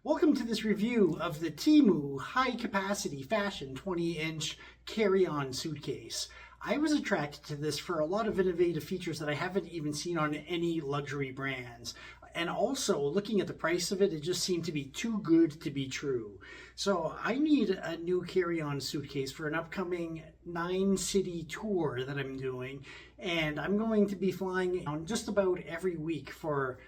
Welcome to this review of the Temu High Capacity Fashion 20-inch carry-on suitcase. I was attracted to this for a lot of innovative features that I haven't even seen on any luxury brands. And also, looking at the price of it, it just seemed to be too good to be true. So I need a new carry-on suitcase for an upcoming 9-city tour that I'm doing. And I'm going to be flying on just about every week for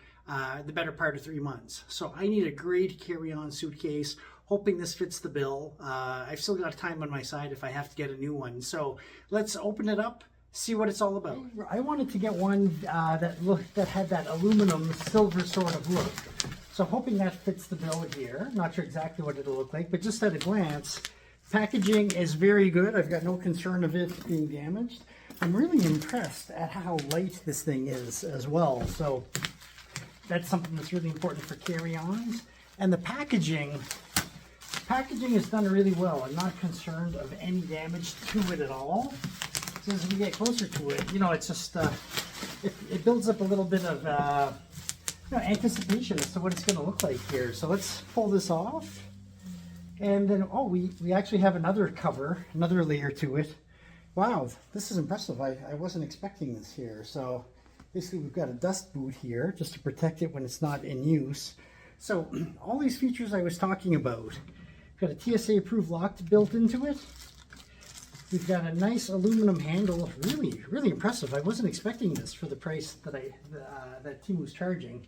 the better part of 3 months. So I need a great carry-on suitcase, hoping this fits the bill. I've still got time on my side if I have to get a new one. So let's open it up, see what it's all about. I wanted to get one that had that aluminum silver sort of look. So hoping that fits the bill here. Not sure exactly what it'll look like, but just at a glance, packaging is very good. I've got no concern of it being damaged. I'm really impressed at how light this thing is as well. So that's something that's really important for carry-ons. And the packaging is done really well. I'm not concerned of any damage to it at all. So as we get closer to it, it's just, it builds up a little bit of anticipation as to what it's going to look like here. So let's pull this off. And then, we actually have another cover, another layer to it. Wow, this is impressive. I wasn't expecting this here. So basically, we've got a dust boot here just to protect it when it's not in use. So all these features I was talking about. We've got a TSA approved lock built into it. We've got a nice aluminum handle. Really, really impressive. I wasn't expecting this for the price that that Temu's charging.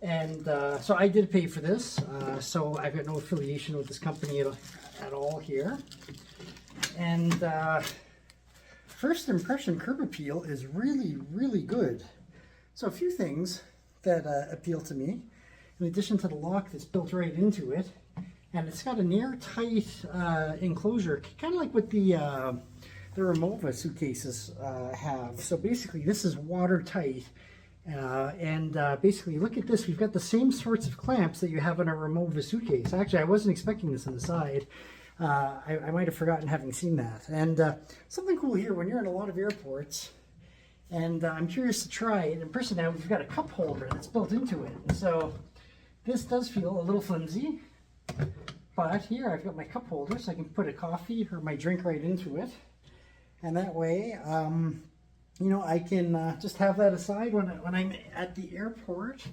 And so I did pay for this. So I've got no affiliation with this company at all here. And first impression curb appeal is really, really good. So a few things that appeal to me, in addition to the lock that's built right into it, and it's got an airtight enclosure, kind of like what the Remova suitcases have. So basically this is watertight, and basically look at this, we've got the same sorts of clamps that you have in a Remova suitcase. Actually, I wasn't expecting this on the side. I might have forgotten having seen that. And something cool here, when you're in a lot of airports, and I'm curious to try it in person now, we've got a cup holder that's built into it. And so this does feel a little flimsy, but here I've got my cup holder, so I can put a coffee or my drink right into it. And that way, I can just have that aside when I'm at the airport.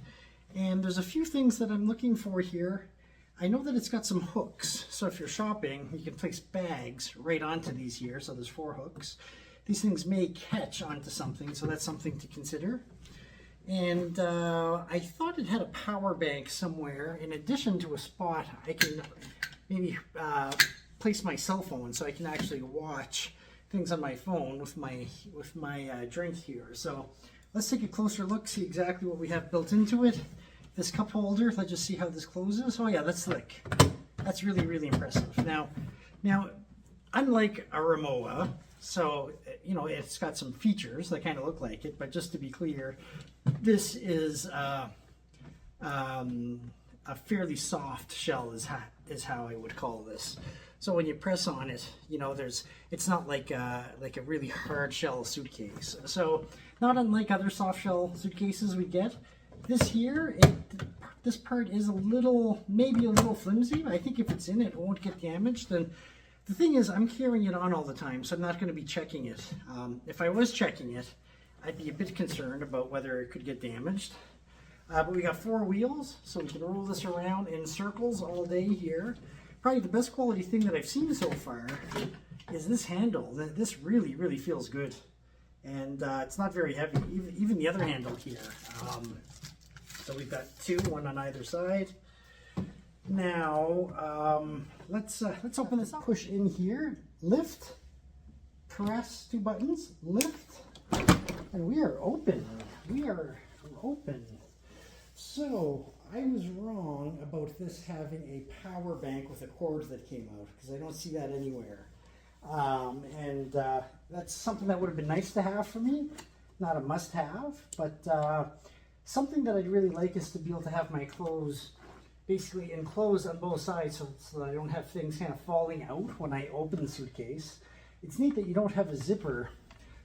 And there's a few things that I'm looking for here. I know that it's got some hooks, so if you're shopping, you can place bags right onto these here, so there's 4 hooks. These things may catch onto something, so that's something to consider. And I thought it had a power bank somewhere, in addition to a spot I can maybe place my cell phone, so I can actually watch things on my phone with my drink here. So let's take a closer look, see exactly what we have built into it. This cup holder, let's just see how this closes. Oh yeah, that's slick. That's really, really impressive. Now, unlike a Remova, so, it's got some features that kind of look like it, but just to be clear, this is a fairly soft shell is how I would call this. So when you press on it, it's not like a really hard shell suitcase. So not unlike other soft shell suitcases we get, this part is maybe a little flimsy. I think if it's in it won't get damaged. And the thing is, I'm carrying it on all the time, so I'm not going to be checking it. If I was checking it, I'd be a bit concerned about whether it could get damaged. But we got 4 wheels, so we can roll this around in circles all day here. Probably the best quality thing that I've seen so far is this handle. This really, really feels good. And it's not very heavy, even the other handle here. So we've got 2, one on either side. Now, let's open this up. Push in here, lift, press 2 buttons, lift, and we are open. We are open. So I was wrong about this having a power bank with a cord that came out, because I don't see that anywhere. That's something that would have been nice to have for me. Not a must-have, but something that I'd really like is to be able to have my clothes basically enclosed on both sides, so that I don't have things kind of falling out when I open the suitcase. It's neat that you don't have a zipper,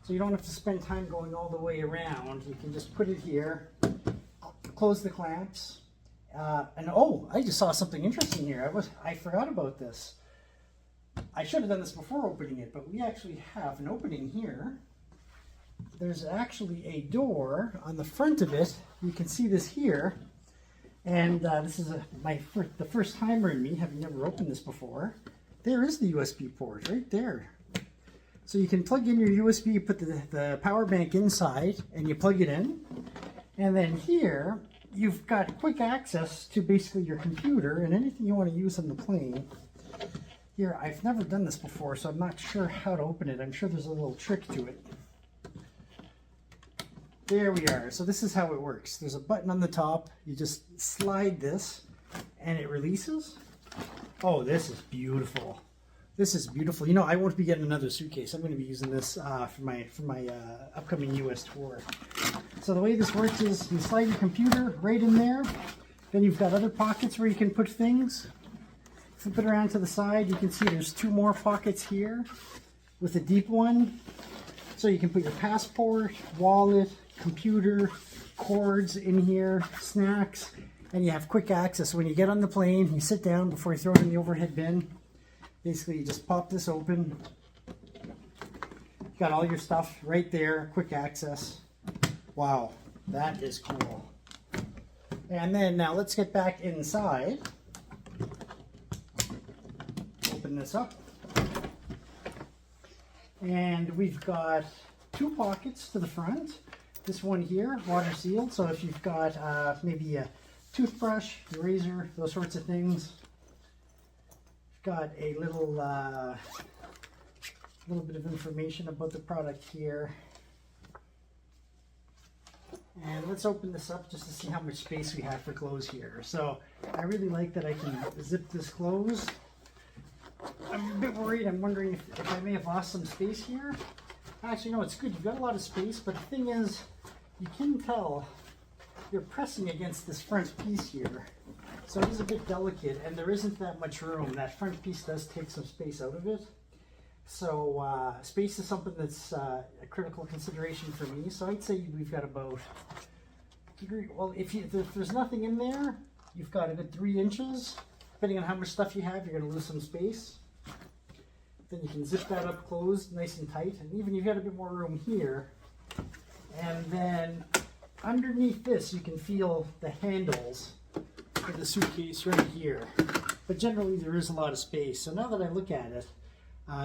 so you don't have to spend time going all the way around. You can just put it here, close the clamps, And oh, I just saw something interesting here. I forgot about this. I should have done this before opening it, but we actually have an opening here. There's actually a door on the front of it. You can see this here. And this is the first timer in me, having never opened this before. There is the USB port right there. So you can plug in your USB, you put the power bank inside, and you plug it in. And then here, you've got quick access to basically your computer and anything you want to use on the plane. Here, I've never done this before, so I'm not sure how to open it. I'm sure there's a little trick to it. There we are. So this is how it works. There's a button on the top. You just slide this and it releases. Oh, this is beautiful. This is beautiful. You know, I won't be getting another suitcase. I'm going to be using this for my upcoming US tour. So the way this works is you slide your computer right in there. Then you've got other pockets where you can put things. Flip it around to the side. You can see there's 2 more pockets here with a deep one. So you can put your passport, wallet, computer, cords in here, snacks, and you have quick access. When you get on the plane, you sit down before you throw it in the overhead bin. Basically, you just pop this open. You got all your stuff right there, quick access. Wow, that is cool. And then now let's get back inside. Open this up. And we've got 2 pockets to the front. This one here, water sealed, so if you've got maybe a toothbrush, razor, those sorts of things. Got a little bit of information about the product here. And let's open this up just to see how much space we have for clothes here. So I really like that I can zip this closed. I'm a bit worried. I'm wondering if I may have lost some space here. Actually, no, it's good. You've got a lot of space, but the thing is, you can tell you're pressing against this front piece here. So it is a bit delicate, and there isn't that much room. That front piece does take some space out of it. So space is something that's a critical consideration for me. So I'd say we've got about, well, if there's nothing in there, you've got a good 3 inches. Depending on how much stuff you have, you're going to lose some space. Then you can zip that up closed, nice and tight. And even you've got a bit more room here. And then underneath this, you can feel the handles for the suitcase right here. But generally, there is a lot of space. So now that I look at it,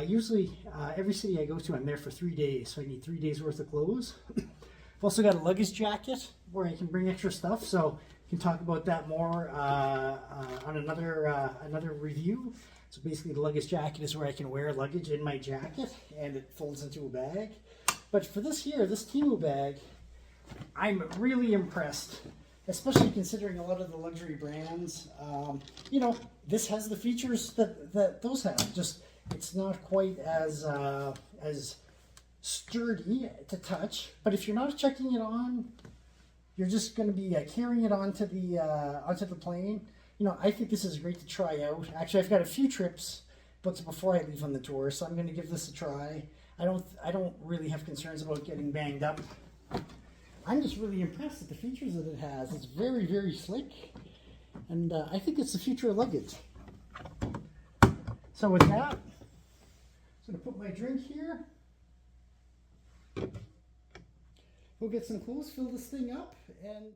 usually every city I go to, I'm there for 3 days. So I need 3 days worth of clothes. I've also got a luggage jacket where I can bring extra stuff. So we can talk about that more on another review. So basically the luggage jacket is where I can wear luggage in my jacket and it folds into a bag. But for this here, this Temu bag, I'm really impressed, especially considering a lot of the luxury brands. You know, this has the features that those have. Just it's not quite as sturdy to touch. But if you're not checking it on, you're just going to be carrying it onto the plane. You know, I think this is great to try out. Actually, I've got a few trips booked before I leave on the tour, so I'm going to give this a try. I don't really have concerns about getting banged up. I'm just really impressed at the features that it has. It's very, very slick, and I think it's the future of luggage. So with that, I'm going to put my drink here. We'll get some clothes, fill this thing up, and